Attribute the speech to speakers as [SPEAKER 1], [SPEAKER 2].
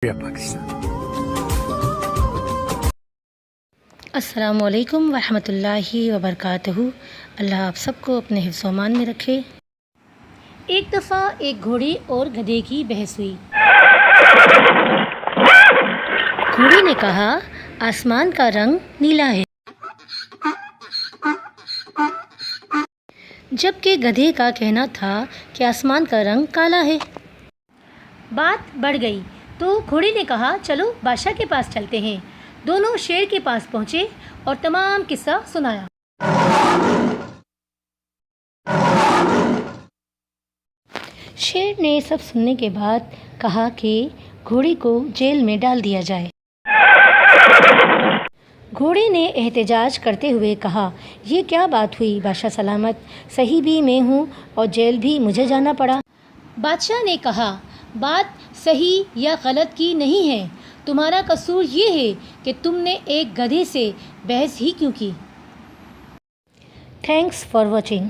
[SPEAKER 1] पाकिस्तान।
[SPEAKER 2] अस्सलामुअलैकुम वरहमतुल्लाहि वबरकातुहू। अल्लाह आप सबको अपने हिफ्ज़-ओ-अमान में रखे। एक दफ़ा एक घोड़े और गधे की बहस हुई। घोड़े ने कहा, आसमान का रंग नीला है, जबकि गधे का कहना था कि आसमान का रंग काला है। बात बढ़ गई तो घोड़े ने कहा, चलो बादशाह के पास चलते हैं। दोनों शेर के पास पहुँचे और तमाम किस्सा सुनाया। शेर ने सब सुनने के बाद कहा कि घोड़े को जेल में डाल दिया जाए। घोड़े ने एहतजाज करते हुए कहा, ये क्या बात हुई बादशाह सलामत, सही भी मैं हूँ और जेल भी मुझे जाना पड़ा। बादशाह ने कहा, बात सही या गलत की नहीं है, तुम्हारा कसूर ये है कि तुमने एक गधे से बहस ही क्यों की। Thanks for watching.